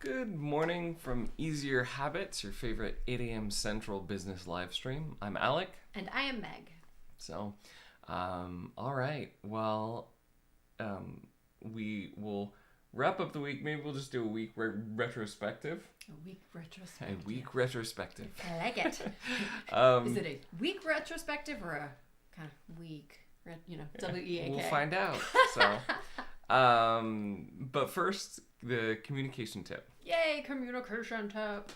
Good morning from Easier Habits, your favorite 8 a.m. Central business live stream. I'm Alec. And I am Meg. So, all right. Well, we will wrap up the week. Maybe we'll just do a week retrospective. A week retrospective. A week retrospective. I like it. Is it a week retrospective or a kind of week, W-E-A-K? We'll find out. So, but first, the communication tip. Yay, communication tip.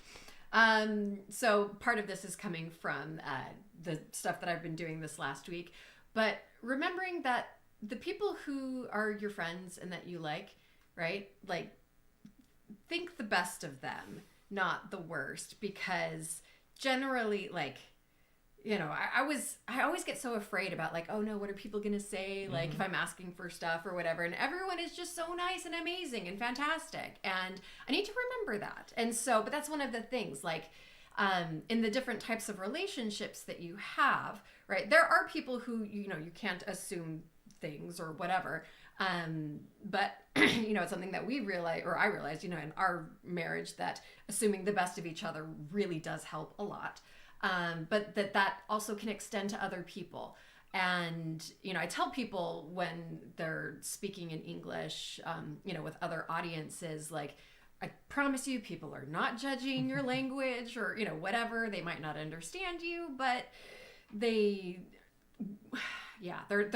So part of this is coming from the stuff that I've been doing this last week, but remembering that the people who are your friends and that you like, right? Like, think the best of them, not the worst, because generally, like, I always get so afraid about, like, oh no, what are people going to say? Like, if I'm asking for stuff or whatever, and everyone is just so nice and amazing and fantastic. And I need to remember that. And so, but that's one of the things, like, in the different types of relationships that you have, right? There are people who, you can't assume things or whatever. But, it's something that we realize, or I realized, in our marriage, that assuming the best of each other really does help a lot. But that also can extend to other people. And, I tell people when they're speaking in English, with other audiences, like, I promise you, people are not judging your language or, whatever. They might not understand you, but they're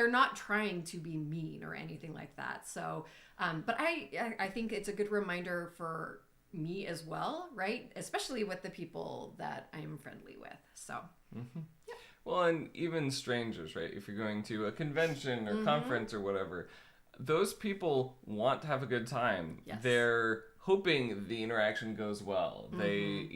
not trying to be mean or anything like that. So, but I think it's a good reminder for me as well, right? Especially with the people that I'm friendly with. So, yeah. Well, and even strangers, right? If you're going to a convention or conference or whatever, those people want to have a good time. Yes. They're hoping the interaction goes well. They,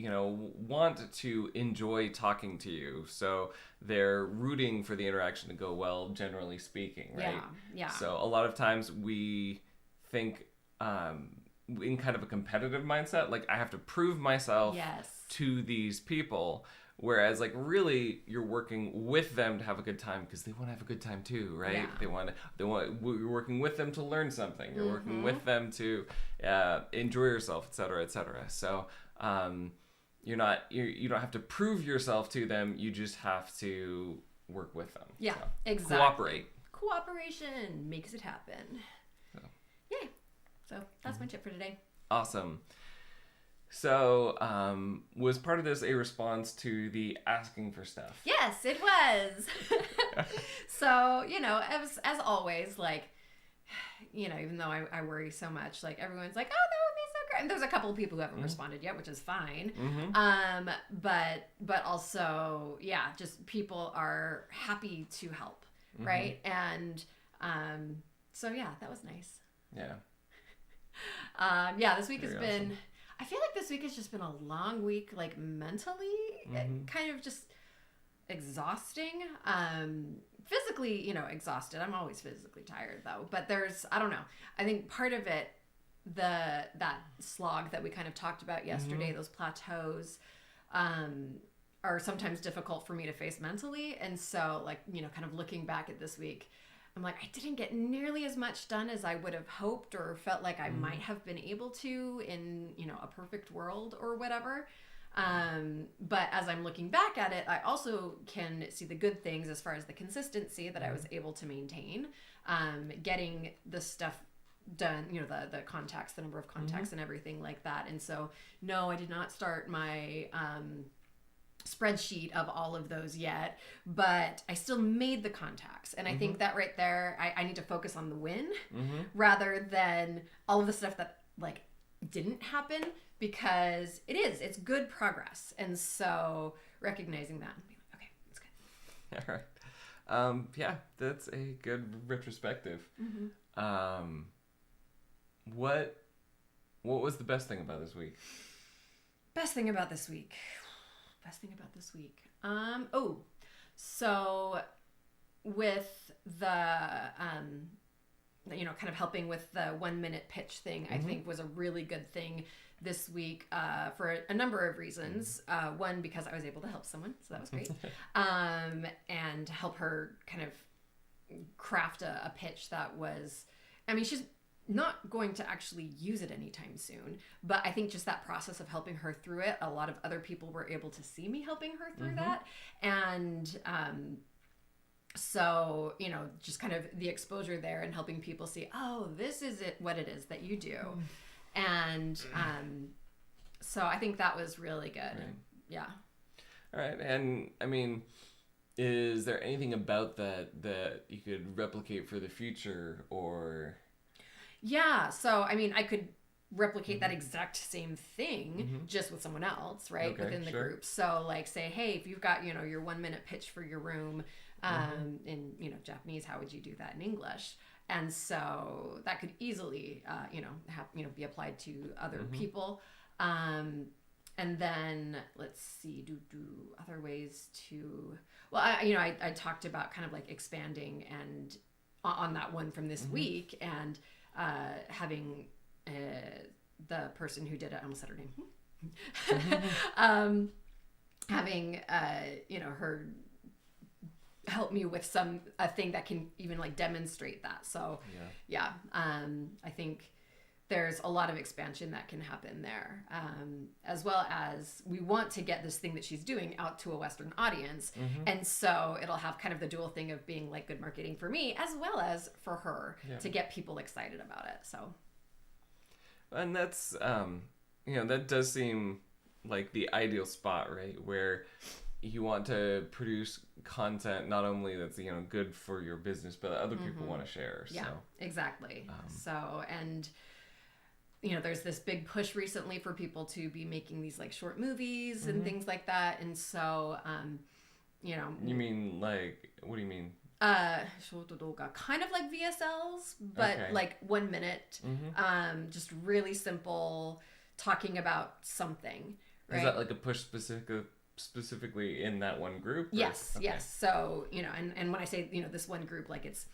want to enjoy talking to you. So they're rooting for the interaction to go well, generally speaking, right? Yeah. So a lot of times we think, in kind of a competitive mindset, like I have to prove myself to these people, whereas like really you're working with them to have a good time because they want to have a good time too, right? Yeah. You're working with them to learn something. You're working with them to enjoy yourself, etc., etc. So you don't have to prove yourself to them. You just have to work with them. Yeah, so, exactly. Cooperation makes it happen. So. Yay. So that's my tip for today. Awesome. So, was part of this a response to the asking for stuff? Yes, it was. So, as always, like, even though I worry so much, like everyone's like, oh, that would be so great. And there's a couple of people who haven't responded yet, which is fine. But also, just people are happy to help, right? And so, that was nice. Yeah. This week has been, I feel like this week has just been a long week, like mentally, kind of just exhausting. Physically, exhausted. I'm always physically tired though, but I don't know. I think part of it, that slog that we kind of talked about yesterday, those plateaus, are sometimes difficult for me to face mentally. And so like, kind of looking back at this week, I'm like, I didn't get nearly as much done as I would have hoped or felt like I might have been able to in, a perfect world or whatever. But as I'm looking back at it, I also can see the good things as far as the consistency that I was able to maintain, getting the stuff done, the contacts, the number of contacts and everything like that. And so, no, I did not start my, spreadsheet of all of those yet, but I still made the contacts. And I think that right there, I need to focus on the win rather than all of the stuff that like didn't happen, because it's good progress. And so recognizing that and being like, okay, it's good. All right. That's a good retrospective. What was the best thing about this week? Best thing about this week. So with the, kind of helping with the 1 minute pitch thing, I think was a really good thing this week, for a number of reasons. One, because I was able to help someone, so that was great. And help her kind of craft a pitch that was, she's not going to actually use it anytime soon, but I think just that process of helping her through it, a lot of other people were able to see me helping her through that. And so, you know, just kind of the exposure there and helping people see, oh, this is what it is that you do. And so I think that was really good. Right. Yeah. All right. And I mean, is there anything about that you could replicate for the future, or? Yeah. So, I mean, I could replicate that exact same thing just with someone else, right? Okay, within the group. So like say, hey, if you've got, you know, your 1 minute pitch for your room, in, you know, Japanese, how would you do that in English? And so that could easily, you know, be applied to other people. And then let's see, do other ways to, well, I talked about kind of like expanding and on that one from this week, and having the person who did it, I almost said her name, having you know, her help me with a thing that can even like demonstrate that. So yeah, I think there's a lot of expansion that can happen there, as well as we want to get this thing that she's doing out to a Western audience. And so it'll have kind of the dual thing of being like good marketing for me as well as for her to get people excited about it. So, and that's you know, that does seem like the ideal spot, right, where you want to produce content not only that's, you know, good for your business, but other people want to share. Yeah, so exactly. So, and you know, there's this big push recently for people to be making these like short movies and things like that. And so, you know. You mean like, what do you mean? Short動画, kind of like VSLs, but like 1 minute, just really simple, talking about something. Right? Is that like a push specifically in that one group? Or? Yes, yes. So, you know, and when I say, you know, this one group, like it's,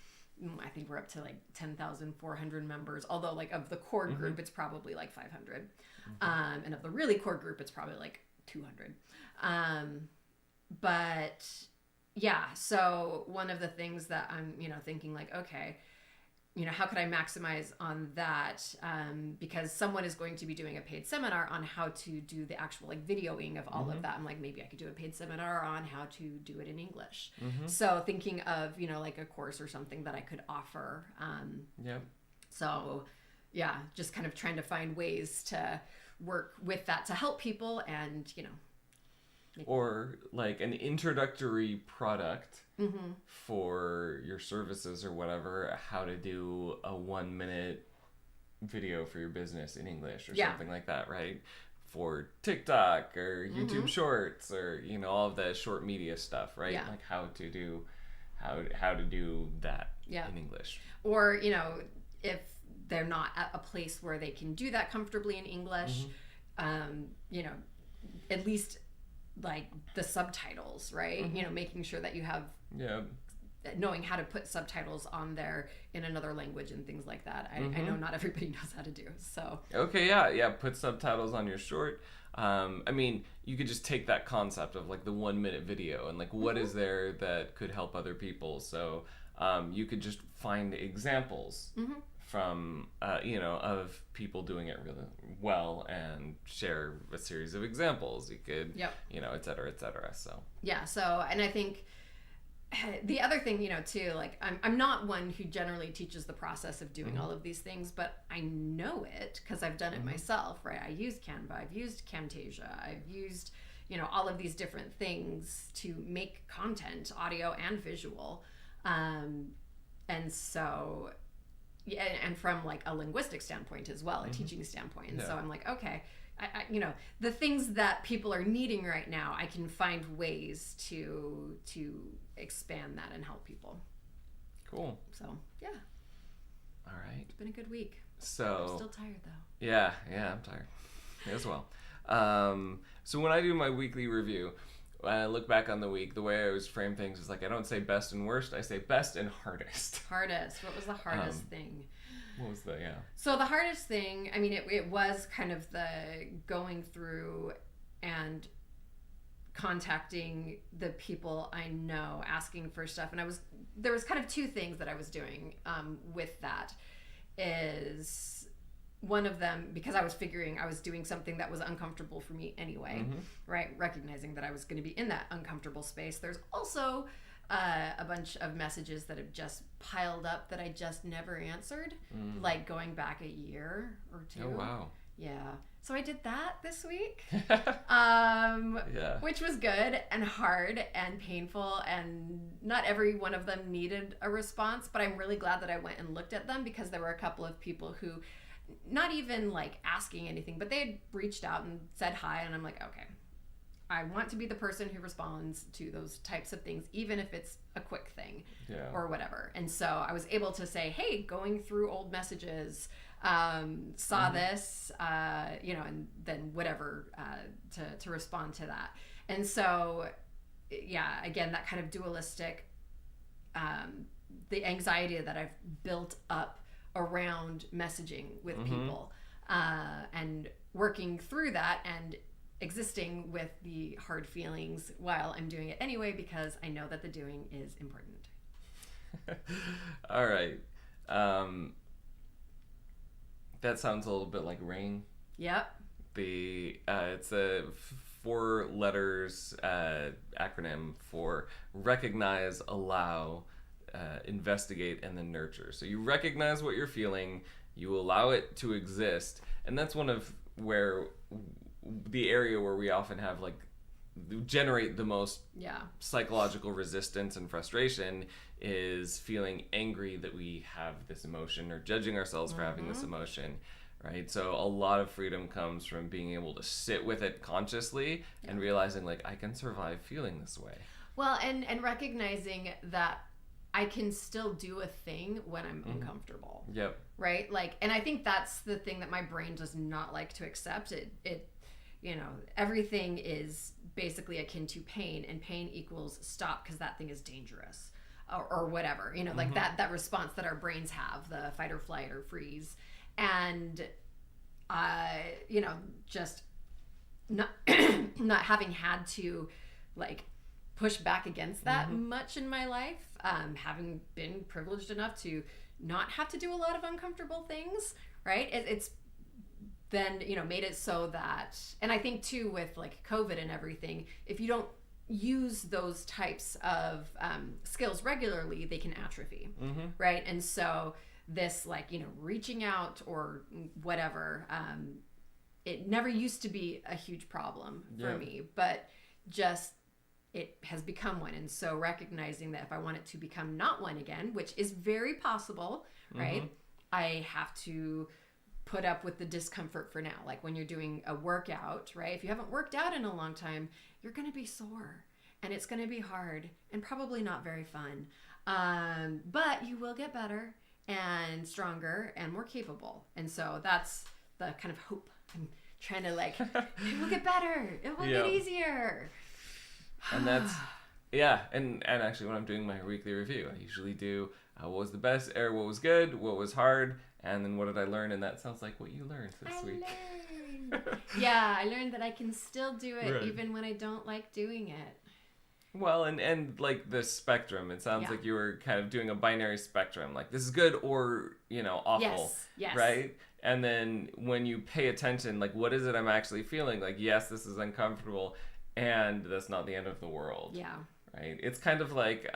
I think we're up to like 10,400 members, although like of the core group, it's probably like 500. And of the really core group, it's probably like 200. But yeah, so one of the things that I'm, you know, thinking like, okay, you know, how could I maximize on that? Because someone is going to be doing a paid seminar on how to do the actual like videoing of all of that. I'm like, maybe I could do a paid seminar on how to do it in English. So thinking of, you know, like a course or something that I could offer. So yeah, just kind of trying to find ways to work with that to help people and, you know. Or like an introductory product for your services or whatever, how to do a 1 minute video for your business in English or something like that, right? For TikTok or YouTube Shorts or, you know, all of the short media stuff, right? Like how to do that in English. Or, you know, if they're not at a place where they can do that comfortably in English, you know, at least like the subtitles, right? You know, making sure that you have knowing how to put subtitles on there in another language and things like that. I know not everybody knows how to do. So put subtitles on your short. I mean, you could just take that concept of like the 1 minute video and like what is there that could help other people. So you could just find examples from you know, of people doing it really well and share a series of examples. You could you know, et cetera, so so, and I think the other thing, you know, too, like I'm not one who generally teaches the process of doing all of these things, but I know it because I've done it myself, right? I used Canva, I've used Camtasia, I've used, you know, all of these different things to make content, audio and visual, and so and from like a linguistic standpoint as well, a teaching standpoint. And so I'm like, okay, I you know, the things that people are needing right now, I can find ways to expand that and help people. Cool. So yeah. All right. It's been a good week. So I'm still tired though. Yeah, I'm tired as well. So when I do my weekly review, when I look back on the week, the way I always frame things is like, I don't say best and worst, I say best and hardest. Hardest. What was the hardest thing? What was the, So the hardest thing, I mean, it was kind of the going through and contacting the people I know, asking for stuff. And there was kind of two things that I was doing with that. is one of them, because I was figuring I was doing something that was uncomfortable for me anyway, right? Recognizing that I was going to be in that uncomfortable space. There's also a bunch of messages that have just piled up that I just never answered, like going back a year or two. Oh, wow. Yeah. So I did that this week, Yeah. which was good and hard and painful, and not every one of them needed a response, but I'm really glad that I went and looked at them, because there were a couple of people who, not even like asking anything, but they had reached out and said hi, and I'm like, okay, I want to be the person who responds to those types of things, even if it's a quick thing or whatever. And so I was able to say, hey, going through old messages, saw this, and then whatever, to respond to that. And so, yeah, again, that kind of dualistic, the anxiety that I've built up around messaging with people, and working through that and existing with the hard feelings while I'm doing it anyway, because I know that the doing is important. All right. That sounds a little bit like RAIN. Yep. It's a 4 letters acronym for recognize, allow, investigate, and then nurture. So you recognize what you're feeling, you allow it to exist, and that's one of the area where we often have generate the most psychological resistance and frustration is feeling angry that we have this emotion, or judging ourselves for having this emotion, right? So a lot of freedom comes from being able to sit with it consciously and realizing I can survive feeling this way. Well, and recognizing that I can still do a thing when I'm uncomfortable. Yep. Right? And I think that's the thing that my brain does not like to accept. It everything is basically akin to pain, and pain equals stop because that thing is dangerous, or whatever, that response that our brains have, the fight or flight or freeze. And just not not having had to push back against that much in my life, having been privileged enough to not have to do a lot of uncomfortable things, right? It's then made it so that, and I think too with COVID and everything, if you don't use those types of skills regularly, they can atrophy, right? And so this reaching out or whatever, it never used to be a huge problem for me, but just it has become one. And so recognizing that if I want it to become not one again, which is very possible, right? I have to put up with the discomfort for now. Like when you're doing a workout, right? If you haven't worked out in a long time, you're going to be sore, and it's going to be hard and probably not very fun. But you will get better and stronger and more capable. And so that's the kind of hope I'm trying to it will get better. It will get easier. And that's, and actually when I'm doing my weekly review, I usually do what was the best, or what was good, what was hard, and then what did I learn? And that sounds like what you learned this week. I learned that I can still do it even when I don't like doing it. Well, and the spectrum, it sounds like you were kind of doing a binary spectrum. This is good or, awful. Yes. Right? And then when you pay attention, what is it I'm actually feeling? Yes, this is uncomfortable, and that's not the end of the world. Yeah. Right? It's kind of like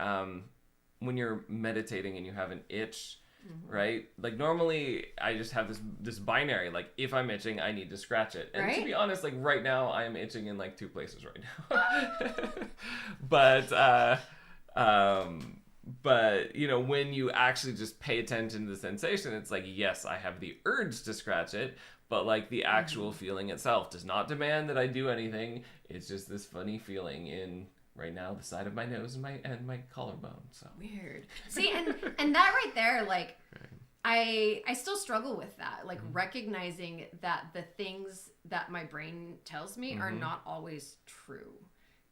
when you're meditating and you have an itch, right? Normally I just have this binary, if I'm itching, I need to scratch it. And to be honest, right now I am itching in 2 places right now. But when you actually just pay attention to the sensation, it's yes, I have the urge to scratch it, but the actual feeling itself does not demand that I do anything. It's just this funny feeling in right now the side of my nose and my collarbone. So weird. See, and that right there, I still struggle with that, recognizing that the things that my brain tells me are not always true,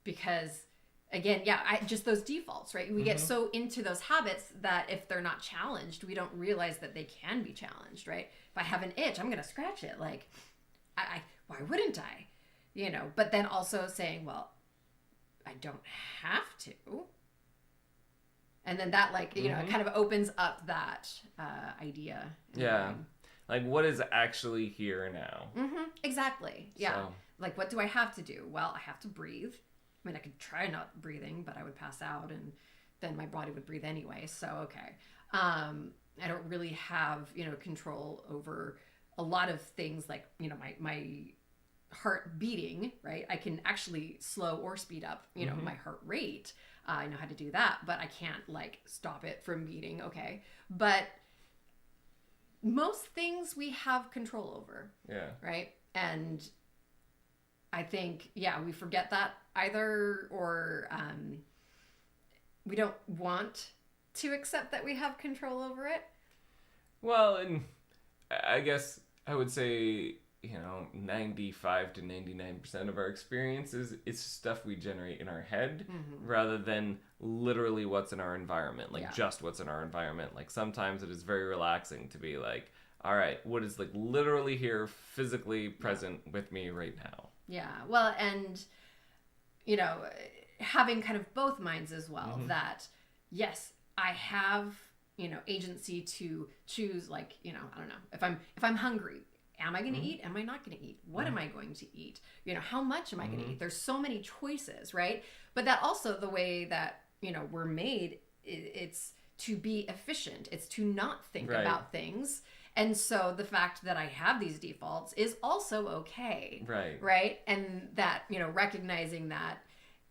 because again, just those defaults, right? We get so into those habits that if they're not challenged, we don't realize that they can be challenged, right? If I have an itch, I'm gonna scratch it. I why wouldn't I? But then also saying, well, I don't have to. And then that, like, you know, it kind of opens up that idea. Yeah. Like, what is actually here now? Exactly. Yeah. So. Like, what do I have to do? Well, I have to breathe. I mean, I could try not breathing, but I would pass out, and then my body would breathe anyway. So, okay. I don't really have, you know, control over a lot of things like, you know, my heart beating, right? I can actually slow or speed up, you know, my heart rate. I know how to do that, but I can't, like, stop it from beating. Okay. But most things we have control over. Yeah. Right. And I think, yeah, we forget that either, or we don't want to accept that we have control over it. Well, and I guess I would say, you know, 95 to 99% of our experiences is stuff we generate in our head rather than literally what's in our environment, like just what's in our environment. Like sometimes it is very relaxing to be like, all right, what is like literally here, physically present with me right now? Yeah. Well, and, you know, having kind of both minds as well, that yes, I have, you know, agency to choose, like, you know, I don't know, if I'm hungry, am I going to eat? Am I not going to eat? What am I going to eat? You know, how much am I going to eat? There's so many choices, right? But that also, the way that, you know, we're made, it's to be efficient. It's to not think about things. And so the fact that I have these defaults is also okay. Right. Right. And that, you know, recognizing that,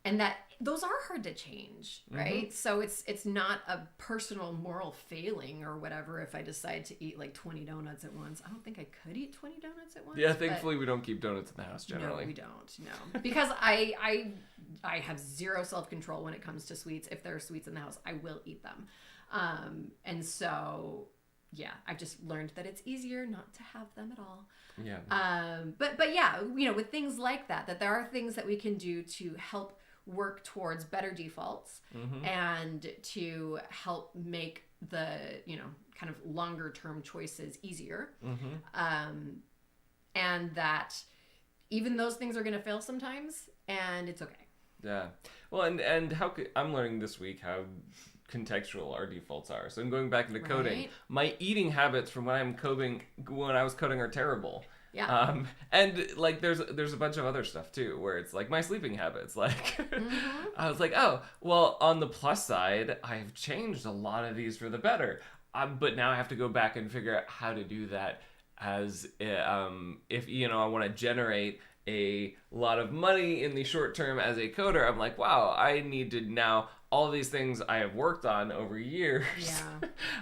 and that those are hard to change, right? So it's not a personal moral failing or whatever if I decide to eat like 20 donuts at once. I don't think I could eat 20 donuts at once. Yeah, thankfully we don't keep donuts in the house generally. No, we don't. No. Because I have zero self-control when it comes to sweets. If there are sweets in the house, I will eat them. And so, yeah, I've just learned that it's easier not to have them at all. Yeah. But yeah, you know, with things like that there are things that we can do to help work towards better defaults and to help make the, you know, kind of longer term choices easier. And that even those things are going to fail sometimes, and it's okay. Yeah. Well, and I'm learning this week how contextual our defaults are. So I'm going back into coding. My eating habits from when I was coding are terrible. Yeah. And like there's a bunch of other stuff too where it's like my sleeping habits. Like I was like, oh, well, on the plus side, I've changed a lot of these for the better. But now I have to go back and figure out how to do that as if, you know, I want to generate a lot of money in the short term as a coder. I'm like, wow, I need to now, all these things I have worked on over years,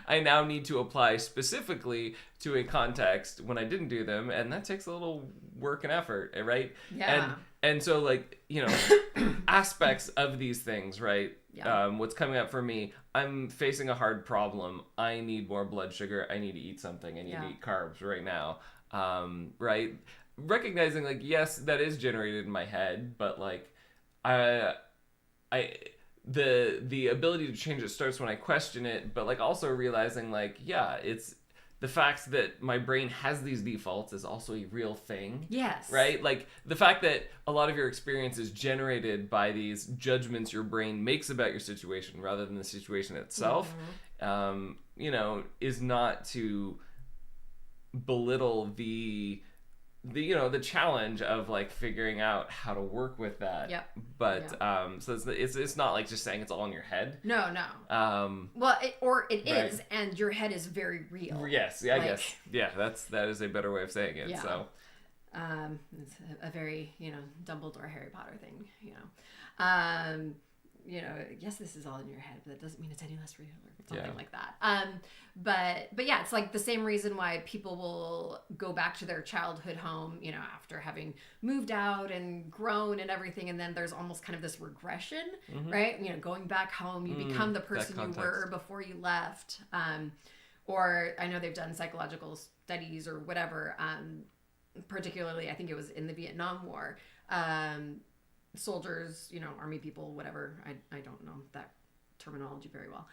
I now need to apply specifically to a context when I didn't do them, and that takes a little work and effort, right? Yeah. And so, like, you know, aspects of these things, right? Yeah. What's coming up for me, I'm facing a hard problem. I need more blood sugar. I need to eat something. I need to eat carbs right now, right? Recognizing, like, yes, that is generated in my head, but like, the ability to change it starts when I question it, but like also realizing, like, yeah, it's the fact that my brain has these defaults is also a real thing. Yes. Right? Like the fact that a lot of your experience is generated by these judgments your brain makes about your situation rather than the situation itself, you know, is not to belittle the you know, the challenge of like figuring out how to work with that. But so it's not like just saying it's all in your head. No. Well, it is, and your head is very real. Yes, I guess. Yeah, that is a better way of saying it. So it's a very, you know, Dumbledore Harry Potter thing, you know. You know, yes, this is all in your head, but that doesn't mean it's any less real or something like that. But yeah, it's like the same reason why people will go back to their childhood home, you know, after having moved out and grown and everything, and then there's almost kind of this regression, right? You know, going back home, you become the person you were before you left. Or I know they've done psychological studies or whatever. Particularly, I think it was in the Vietnam War. Soldiers, you know, army people, whatever. I don't know that terminology very well.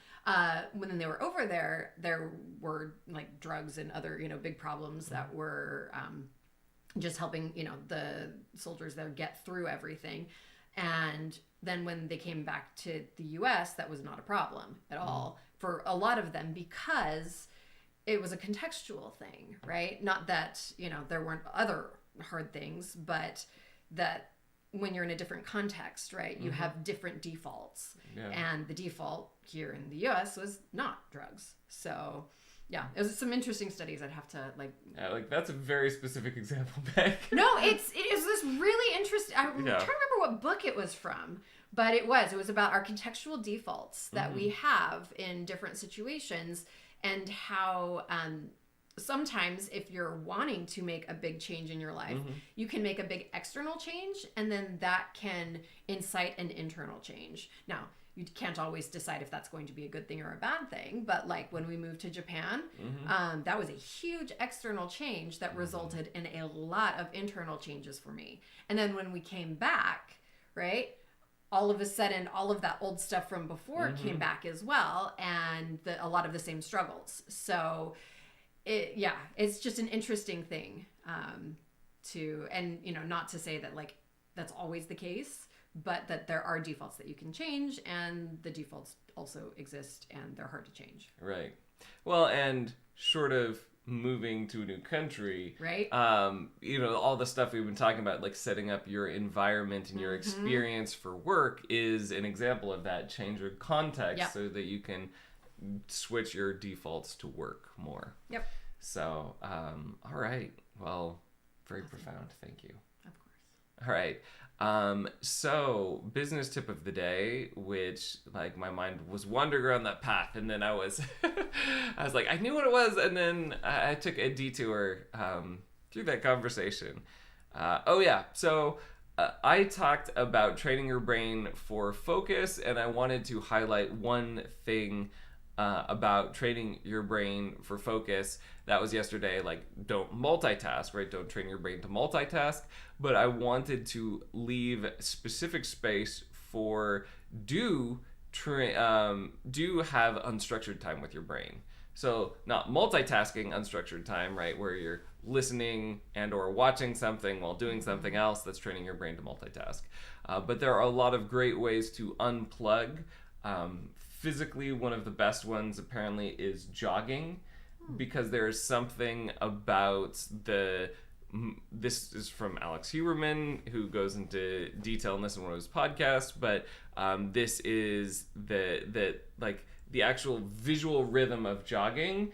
When they were over there were like drugs and other, you know, big problems that were just helping, you know, the soldiers there get through everything. And then when they came back to the US, that was not a problem at all for a lot of them, because it was a contextual thing, right? Not that, there weren't other hard things, but that when you're in a different context, right, you have different defaults. Yeah. And the default here in the US was not drugs. So yeah, it was some interesting studies. I'd have to that's a very specific example, Beck. No, it is this really interesting. I'm trying to remember what book it was from, but it was about our contextual defaults that we have in different situations, and how sometimes if you're wanting to make a big change in your life, you can make a big external change, and then that can incite an internal change. Now, you can't always decide if that's going to be a good thing or a bad thing, but like when we moved to Japan, that was a huge external change that resulted in a lot of internal changes for me. And then when we came back, right, all of a sudden, all of that old stuff from before came back as well, and a lot of the same struggles. So it's just an interesting thing not to say that like that's always the case, but that there are defaults that you can change, and the defaults also exist, and they're hard to change. Right. Well, and short of moving to a new country, right? All the stuff we've been talking about, like setting up your environment and your experience for work, is an example of that. Change your context so that you can switch your defaults to work more. Yep. So, all right. Well, very profound. Thank you. Of course. All right. So business tip of the day, which like my mind was wandering around that path, and then I was like, I knew what it was, and then I took a detour through that conversation. So I talked about training your brain for focus, and I wanted to highlight one thing about training your brain for focus. That was yesterday, like, don't multitask, right? Don't train your brain to multitask. But I wanted to leave specific space for do have unstructured time with your brain. So not multitasking, unstructured time, right? Where you're listening and or watching something while doing something else. That's training your brain to multitask. But there are a lot of great ways to unplug. Physically, one of the best ones apparently is jogging, because there is something about this is from Alex Huberman, who goes into detail in this in one of his podcasts, but this is the actual visual rhythm of jogging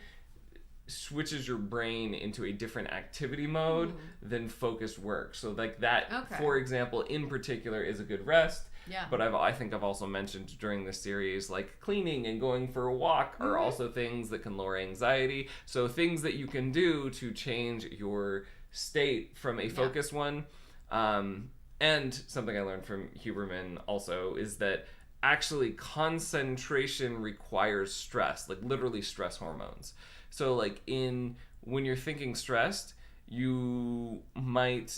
switches your brain into a different activity mode than focused work. So like that, for example, in particular, is a good rest. Yeah. But I think I've also mentioned during this series, like cleaning and going for a walk are also things that can lower anxiety. So things that you can do to change your state from a focused one. And something I learned from Huberman also is that actually concentration requires stress, like literally stress hormones. So like when you're thinking stressed, you might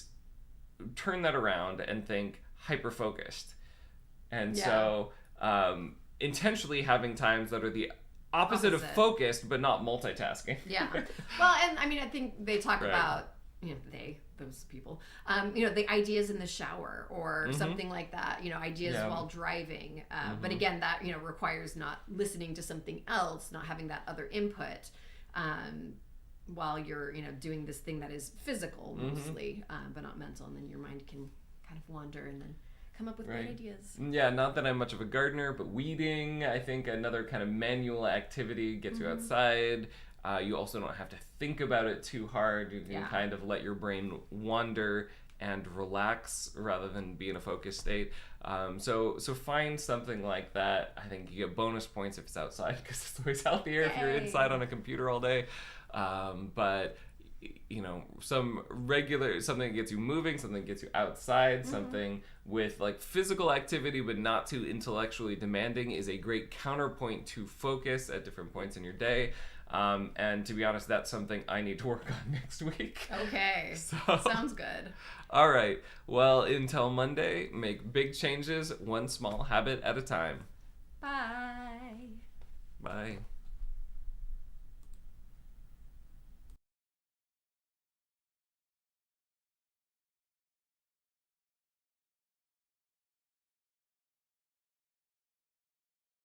turn that around and think hyper-focused. And so intentionally having times that are the opposite of focused, but not multitasking. Yeah. Well, and I mean, I think they talk about, those people, the ideas in the shower or something like that, ideas while driving. But again, that, requires not listening to something else, not having that other input while you're, doing this thing that is physical mostly, but not mental. And then your mind can kind of wander and then come up with great ideas. Yeah, not that I'm much of a gardener, but weeding, I think another kind of manual activity gets you outside. You also don't have to think about it too hard. You can kind of let your brain wander and relax rather than be in a focused state. So find something like that. I think you get bonus points if it's outside, because it's always healthier if you're inside on a computer all day. But something that gets you moving, something that gets you outside, something with like physical activity but not too intellectually demanding is a great counterpoint to focus at different points in your day. And to be honest, that's something I need to work on next week. Okay. Sounds good. All right. Well, until Monday, make big changes, one small habit at a time. Bye. Bye.